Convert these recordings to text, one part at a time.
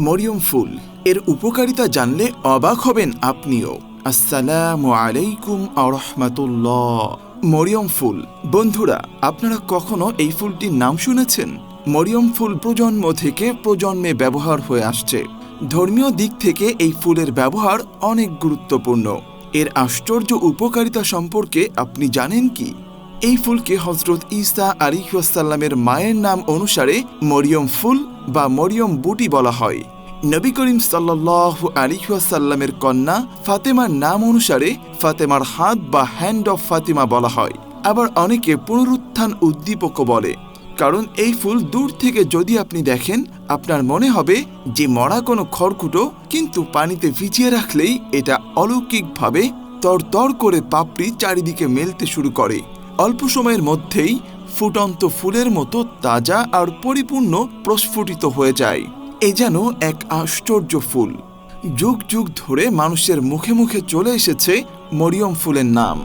মরিয়ম ফুল এর উপকারিতা জানলে অবাক হবেন আপনিও। আসসালামু আলাইকুম ওয়া রাহমাতুল্লাহ। মরিয়ম ফুল, বন্ধুরা, আপনারা কখনো এই ফুলটির নাম শুনেছেন? মরিয়ম ফুল প্রজন্ম থেকে প্রজন্মে ব্যবহার হয়ে আসছে। ধর্মীয় দিক থেকে এই ফুলের ব্যবহার অনেক গুরুত্বপূর্ণ। এর আশ্চর্য উপকারিতা সম্পর্কে আপনি জানেন কি? এই ফুলকে হযরত ঈসা আলাইহিস সালামের মায়ের নাম অনুসারে মরিয়ম ফুল বা মরিয়ম বুটি বলা হয়। নবী করিম সাল্লাল্লাহু আলাইহি ওয়াসাল্লামের কন্যা ফাতেমার নাম অনুসারে ফাতেমার হাত বা হ্যান্ড অফ ফাতিমা বলা হয়। আবার অনেকে পুনরুত্থান উদ্দীপকও বলে, কারণ এই ফুল দূর থেকে যদি আপনি দেখেন আপনার মনে হবে যে মরা কোনো খড়কুটো, কিন্তু পানিতে ভিজিয়ে রাখলেই এটা অলৌকিকভাবে তরতর করে পাপড়ি চারিদিকে মেলতে শুরু করে। অল্প সময়ের মধ্যেই ফুটন্ত ফুলের মতো তাজা আর পরিপূর্ণ প্রস্ফুটিত হয়ে যায়। এ যেন এক আশ্চর্য ফুল। যুগ যুগ ধরে মানুষের মুখে মুখে চলে এসেছে মরিয়ম ফুলের নাম।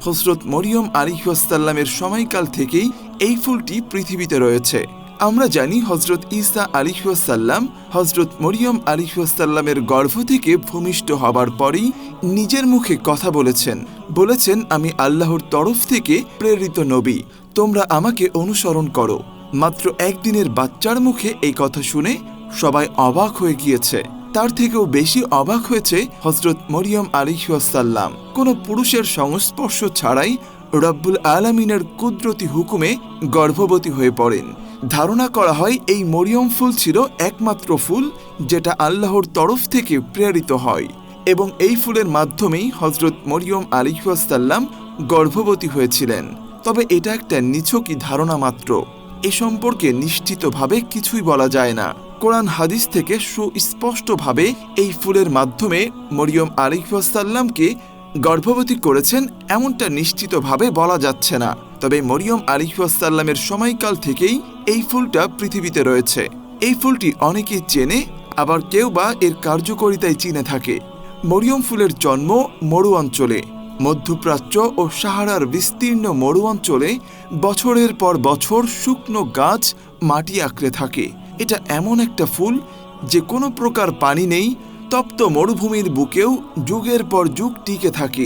হযরত মরিয়ম আলাইহিস সালামের সময়কাল থেকেই এই ফুলটি পৃথিবীতে রয়েছে। আমরা জানি হযরত ঈসা আলাইহিস সালাম হযরত মরিয়ম আলাইহিস সালামের গর্ভ থেকে ভূমিষ্ঠ হবার পরেই নিজের মুখে কথা বলেছেন, আমি আল্লাহর তরফ থেকে প্রেরিত নবী, তোমরা আমাকে অনুসরণ করো। মাত্র একদিনের বাচ্চার মুখে এই কথা শুনে সবাই অবাক হয়ে গিয়েছে। তার থেকেও বেশি অবাক হয়েছে হযরত মরিয়ম আলাইহিস সালাম। কোনো পুরুষের সংস্পর্শ ছাড়াই রব্বুল আলামিনের কুদরতি হুকুমে গর্ভবতী হয়ে পড়েন। ধারণা করা হয় এই মরিয়ম ফুল ছিল একমাত্র ফুল যেটা আল্লাহর তরফ থেকে প্রেরিত হয়, এবং এই ফুলের মাধ্যমেই হযরত মরিয়ম আলাইহিস সালাম গর্ভবতী হয়েছিলেন। তবে এটা একটা নিছকই ধারণা মাত্র। এ সম্পর্কে নিশ্চিতভাবে কিছুই বলা যায় না। কোরআন হাদিস থেকে সুস্পষ্টভাবে এই ফুলের মাধ্যমে মরিয়ম আলাইহিস সালামকে গর্ভবতী করেছেন এমনটা নিশ্চিতভাবে বলা যাচ্ছে না। তবে মরিয়ম আলাইহিস সালামের সময়কাল থেকেই এই ফুলটা পৃথিবীতে রয়েছে। এই ফুলটি অনেকেই চেনে, আবার কেউ বা এর কার্যকারিতায় চিনে থাকে। মরিয়ম ফুলের জন্ম মরু অঞ্চলে, মধ্যপ্রাচ্য ও সাহারার বিস্তীর্ণ মরু অঞ্চলে বছরের পর বছর শুকনো গাছ মাটি আঁকড়ে থাকে। এটা এমন একটা ফুল যে কোনো প্রকার পানি নেই, তপ্ত মরুভূমির বুকেও যুগের পর যুগ টিকে থাকে।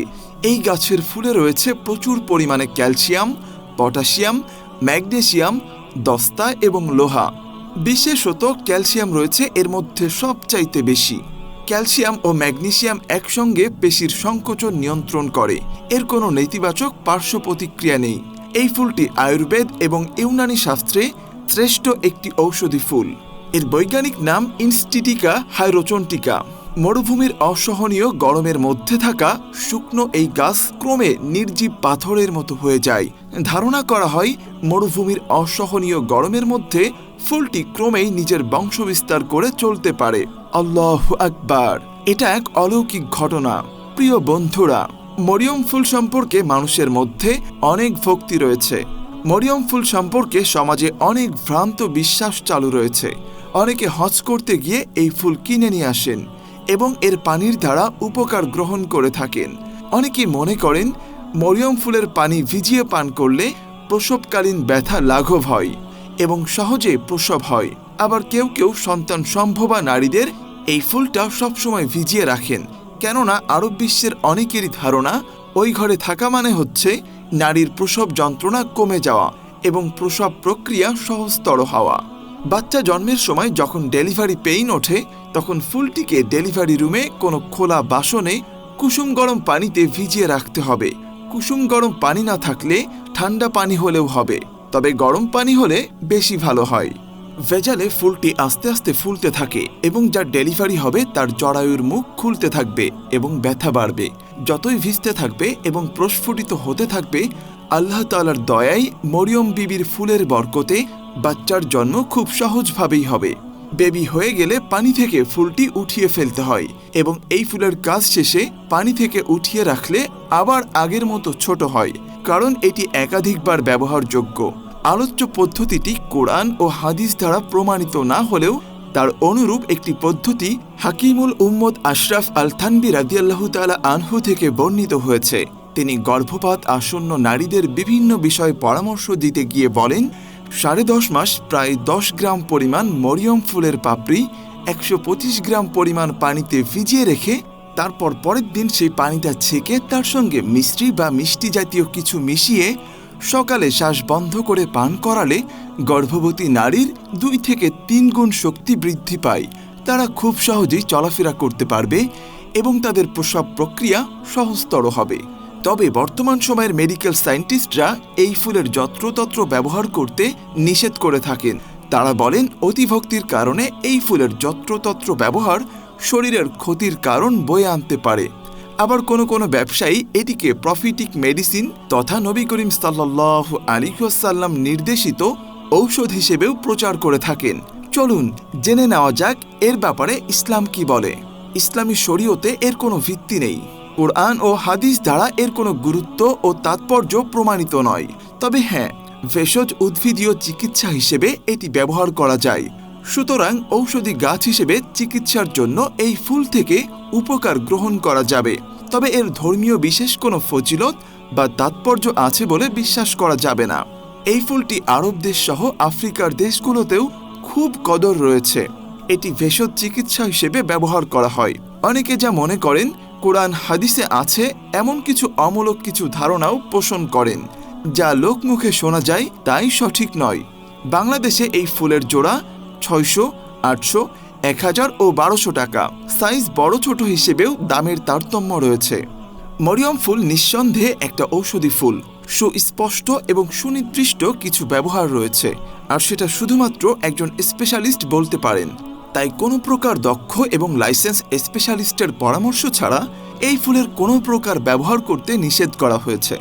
এই গাছের ফুলে রয়েছে প্রচুর পরিমাণে ক্যালসিয়াম, পটাশিয়াম, ম্যাগনেসিয়াম, দস্তা এবং লোহা। বিশেষত ক্যালসিয়াম রয়েছে এর মধ্যে সবচাইতে বেশি। ক্যালসিয়াম ও ম্যাগনেসিয়াম একসঙ্গে পেশির সংকোচন নিয়ন্ত্রণ করে। এর কোনো নেতিবাচক পার্শ্ব প্রতিক্রিয়া নেই। এই ফুলটি আয়ুর্বেদ এবং ইউনানি শাস্ত্রে শ্রেষ্ঠ একটি ঔষধি ফুল। এর বৈজ্ঞানিক নাম ইনস্টিটিকা হাইরোচন্টিকা। মরুভূমির অসহনীয় গরমের মধ্যে থাকা শুকনো এই গাছ ক্রমে নির্জীব পাথরের মতো হয়ে যায়। ধারণা করা হয় মরুভূমির অসহনীয় গরমের মধ্যে ফুলটি ক্রমেই নিজের বংশবিস্তার করে চলতে পারে। আল্লাহু আকবার! এটা এক অলৌকিক ঘটনা। প্রিয় বন্ধুরা, মরিয়ম ফুল সম্পর্কে মানুষের মধ্যে অনেক ভক্তি রয়েছে। মরিয়ম ফুল সম্পর্কে সমাজে অনেক ভ্রান্ত বিশ্বাস চালু রয়েছে। অনেকে হজ করতে গিয়ে এই ফুল কিনে নিয়ে আসেন এবং এর পানির দ্বারা উপকার গ্রহণ করে থাকেন। অনেকে মনে করেন মরিয়ম ফুলের পানি ভিজিয়ে পান করলে প্রসবকালীন ব্যথা লাঘব হয় এবং সহজে প্রসব হয়। আবার কেউ কেউ সন্তান সম্ভবা নারীদের এই ফুলটা সবসময় ভিজিয়ে রাখেন, কেননা আরব বিশ্বের অনেকেরই ধারণা ওই ঘরে থাকা মানে হচ্ছে নারীর প্রসব যন্ত্রণা কমে যাওয়া এবং প্রসব প্রক্রিয়া সহজতর হওয়া। বাচ্চা জন্মের সময় যখন ডেলিভারি পেইন ওঠে, তখন ফুলটিকে ডেলিভারি রুমে কোনো খোলা বাসনে কুসুম গরম পানিতে ভিজিয়ে রাখতে হবে। কুসুম গরম পানি না থাকলে ঠান্ডা পানি হলেও হবে, তবে গরম পানি হলে বেশি ভালো হয়। ভেজালে ফুলটি আস্তে আস্তে ফুলতে থাকে এবং যার ডেলিভারি হবে তার জরায়ুর মুখ খুলতে থাকবে এবং ব্যথা বাড়বে। যতই ভিজতে থাকবে এবং প্রস্ফুটিত হতে থাকবে, আল্লাহ তাআলার দয়ায় মরিয়ম বিবির ফুলের বরকতে বাচ্চার জন্ম খুব সহজভাবেই হবে। বেবি হয়ে গেলে পানি থেকে ফুলটি উঠিয়ে ফেলতে হয় এবং এই ফুলের কাজ শেষে পানি থেকে উঠিয়ে রাখলে আবার আগের মতো ছোট হয়, কারণ এটি একাধিকবার ব্যবহারযোগ্য। আলোচ্য পদ্ধতিটি কোরআন ও হাদিস দ্বারা প্রমাণিত না হলেও তার অনুরূপ একটি পদ্ধতি হাকিমুল উম্মত আশরাফ আল থানবী রাদিয়াল্লাহু তাআলা আনহু থেকে বর্ণিত হয়েছে। তিনি গর্ভপাত আসন্ন নারীদের বিভিন্ন বিষয়ে পরামর্শ দিতে গিয়ে বলেন, 10.5 মাস প্রায় 10 গ্রাম পরিমাণ মরিয়ম ফুলের পাপড়ি 125 গ্রাম পরিমাণ পানিতে ভিজিয়ে রেখে তারপর পরের দিন সেই পানিটা ছেঁকে তার সঙ্গে মিষ্টি বা মিষ্টি জাতীয় কিছু মিশিয়ে সকালে শ্বাস বন্ধ করে পান করালে গর্ভবতী নারীর 2 থেকে 3 গুণ শক্তি বৃদ্ধি পায়। তারা খুব সহজেই চলাফেরা করতে পারবে এবং তাদের প্রসব প্রক্রিয়া সহজতর হবে। তবে বর্তমান সময়ের মেডিকেল সায়েন্টিস্টরা এই ফুলের যত্রতত্র ব্যবহার করতে নিষেধ করে থাকেন। তারা বলেন অতিভক্তির কারণে এই ফুলের যত্রতত্র ব্যবহার শরীরের ক্ষতির কারণ বয়ে আনতে পারে। আবার কোনো ব্যবসায়ী এটিকে প্রফিটিক মেডিসিন তথা নবী করিম সাল্লাল্লাহু আলাইহি ওয়াসাল্লাম নির্দেশিত ঔষধ হিসেবেও প্রচার করে থাকেন। চলুন জেনে নেওয়া যাক এর ব্যাপারে ইসলাম কি বলে। ইসলামী শরীয়তে এর কোনো ভিত্তি নেই। কুরআন ও হাদিস দ্বারা এর কোনো গুরুত্ব ও তাৎপর্য প্রমাণিত নয়। তবে হ্যাঁ, ভেষজ উদ্ভিদীয় চিকিৎসা হিসেবে এটি ব্যবহার করা যায়। সুতরাং ঔষধি গাছ হিসেবে চিকিৎসার জন্য এই ফুল থেকে উপকার গ্রহণ করা যাবে। তবে এর ধর্মীয় বিশেষ কোনো ফজিলত বা তাৎপর্য আছে বলে বিশ্বাস করা যাবে না। এই ফুলটি আরব দেশ সহ আফ্রিকার দেশগুলোতেও খুব কদর রয়েছে। এটি ভেষজ চিকিৎসা হিসেবে ব্যবহার করা হয়। অনেকে যা মনে করেন কোরআন হাদিসে আছে এমন কিছু অমূলক কিছু ধারণাও পোষণ করেন, যা লোকমুখে শোনা যায় তাই সঠিক নয়। বাংলাদেশে এই ফুলের জোড়া 600, 800, 1000 ও 1200 টাকা। সাইজ বড় ছোট হিসেবেও দামের তারতম্য রয়েছে। মরিয়ম ফুল নিঃসন্দেহে একটা ঔষধি ফুল। সুস্পষ্ট এবং সুনির্দিষ্ট কিছু ব্যবহার রয়েছে, আর সেটা শুধুমাত্র একজন স্পেশালিস্ট বলতে পারেন। তাই কোনো প্রকার দক্ষ এবং লাইসেন্স স্পেশালিস্টের পরামর্শ ছাড়া এই ফুলের কোনো প্রকার ব্যবহার করতে নিষেধ করা হয়েছে।